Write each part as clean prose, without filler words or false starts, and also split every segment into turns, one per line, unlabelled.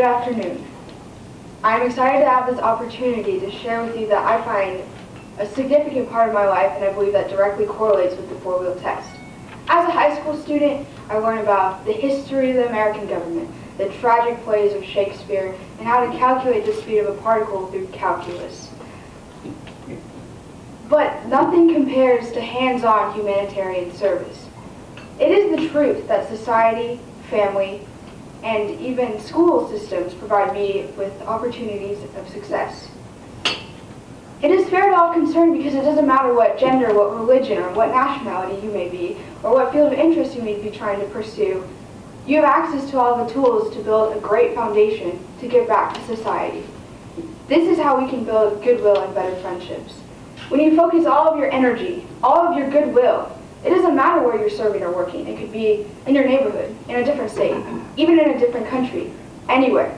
Good afternoon. I'm excited to have this opportunity to share with you that I find a significant part of my life, and I believe that directly correlates with the four-wheel test. As a high school student, I learned about the history of the American government, the tragic plays of Shakespeare, and how to calculate the speed of a particle through calculus. But nothing compares to hands-on humanitarian service. It is the truth that society, family, and even school systems provide me with opportunities of success. It is fair to all concerned because it doesn't matter what gender, what religion, or what nationality you may be, or what field of interest you may be trying to pursue. You have access to all the tools to build a great foundation to give back to society. This is how we can build goodwill and better friendships. When you focus all of your energy, all of your goodwill, it doesn't matter where you're serving or working. It could be in your neighborhood, in a different state, even in a different country, anywhere.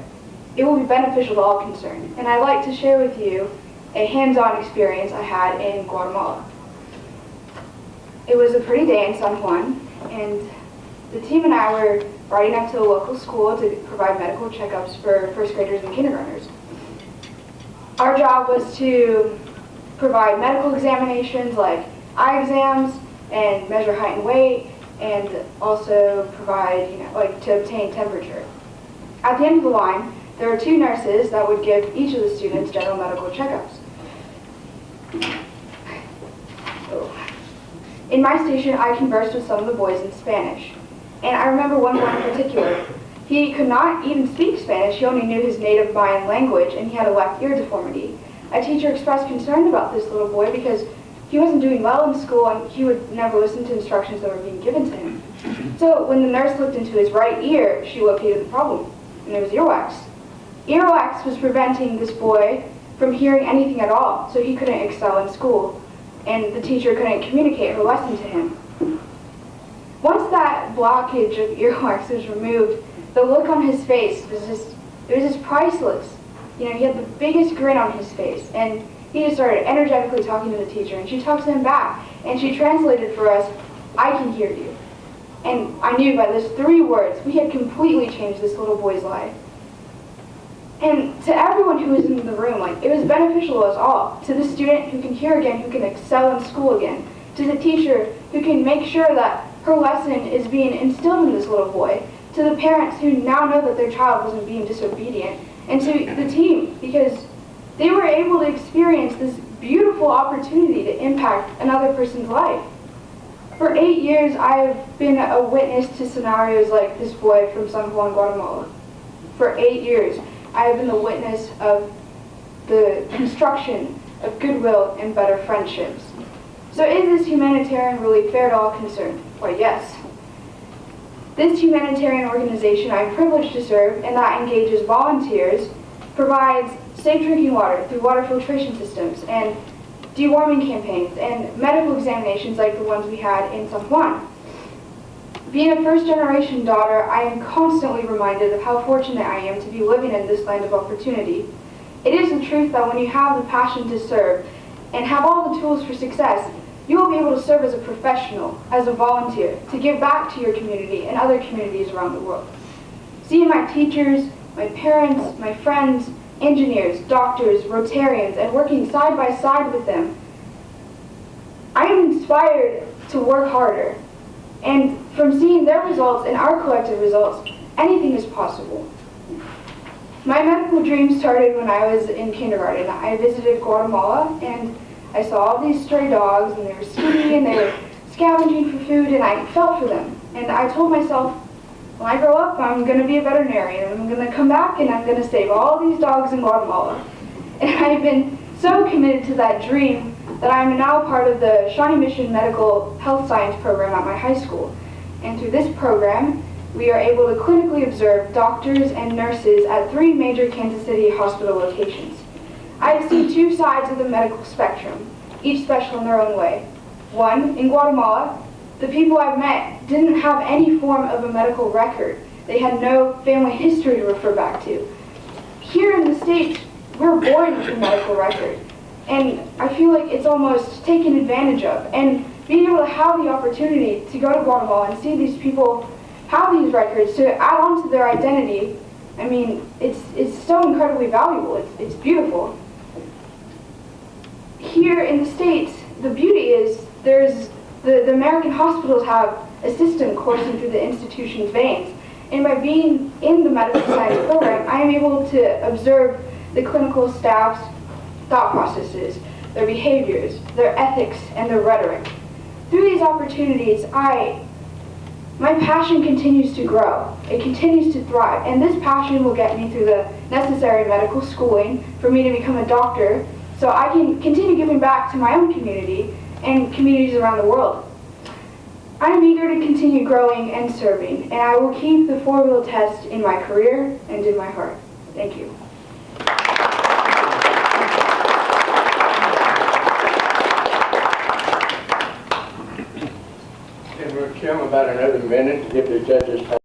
It will be beneficial to all concerned. And I'd like to share with you a hands-on experience I had in Guatemala. It was a pretty day in San Juan, and the team and I were riding up to the local school to provide medical checkups for first graders and kindergartners. Our job was to provide medical examinations like eye exams and measure height and weight, and also provide, to obtain temperature. At the end of the line, there were two nurses that would give each of the students general medical checkups. In my station, I conversed with some of the boys in Spanish, and I remember one boy in particular. He could not even speak Spanish. He only knew his native Mayan language, and he had a left ear deformity. A teacher expressed concern about this little boy because he wasn't doing well in school and he would never listen to instructions that were being given to him. So when the nurse looked into his right ear, she located the problem, and it was earwax. Earwax was preventing this boy from hearing anything at all, so he couldn't excel in school, and the teacher couldn't communicate her lesson to him. Once that blockage of earwax was removed, the look on his face was just priceless. He had the biggest grin on his face, and he just started energetically talking to the teacher, and she talked to him back, and she translated for us, "I can hear you." And I knew by those 3 words, we had completely changed this little boy's life. And to everyone who was in the room, it was beneficial to us all. To the student who can hear again, who can excel in school again. To the teacher who can make sure that her lesson is being instilled in this little boy. To the parents who now know that their child wasn't being disobedient. And to the team, because they were able to experience this beautiful opportunity to impact another person's life. For 8 years, I have been a witness to scenarios like this boy from San Juan, Guatemala. For 8 years, I have been the witness of the construction of goodwill and better friendships. So is this humanitarian really fair to all concerned? Why, yes. This humanitarian organization I'm privileged to serve, and that engages volunteers, provides safe drinking water through water filtration systems and deworming campaigns and medical examinations like the ones we had in San Juan. Being a first-generation daughter, I am constantly reminded of how fortunate I am to be living in this land of opportunity. It is the truth that when you have the passion to serve and have all the tools for success, you will be able to serve as a professional, as a volunteer, to give back to your community and other communities around the world. Seeing my teachers, my parents, my friends, engineers, doctors, Rotarians, and working side by side with them, I am inspired to work harder. And from seeing their results and our collective results, anything is possible. My medical dream started when I was in kindergarten. I visited Guatemala, and I saw all these stray dogs, and they were skinny, and they were scavenging for food, and I felt for them. And I told myself, when I grow up, I'm going to be a veterinarian, and I'm going to come back, and I'm going to save all these dogs in Guatemala. And I've been so committed to that dream that I'm now part of the Shawnee Mission Medical Health Science program at my high school. And through this program, we are able to clinically observe doctors and nurses at 3 major Kansas City hospital locations. I have seen 2 sides of the medical spectrum, each special in their own way. One, in Guatemala, the people I've met didn't have any form of a medical record. They had no family history to refer back to. Here in the States, we're born with a medical record. And I feel like it's almost taken advantage of. And being able to have the opportunity to go to Guatemala and see these people have these records to add on to their identity I mean, it's so incredibly valuable. It's beautiful. Here in the States, the beauty is the American hospitals have a system coursing through the institution's veins. And by being in the medical science program, I am able to observe the clinical staff's thought processes, their behaviors, their ethics, and their rhetoric. Through these opportunities, my passion continues to grow. It continues to thrive. And this passion will get me through the necessary medical schooling for me to become a doctor so I can continue giving back to my own community and communities around the world. I'm eager to continue growing and serving, and I will keep the four-wheel test in my career and in my heart. Thank you.
And we'll give them about another minute to give the judges time.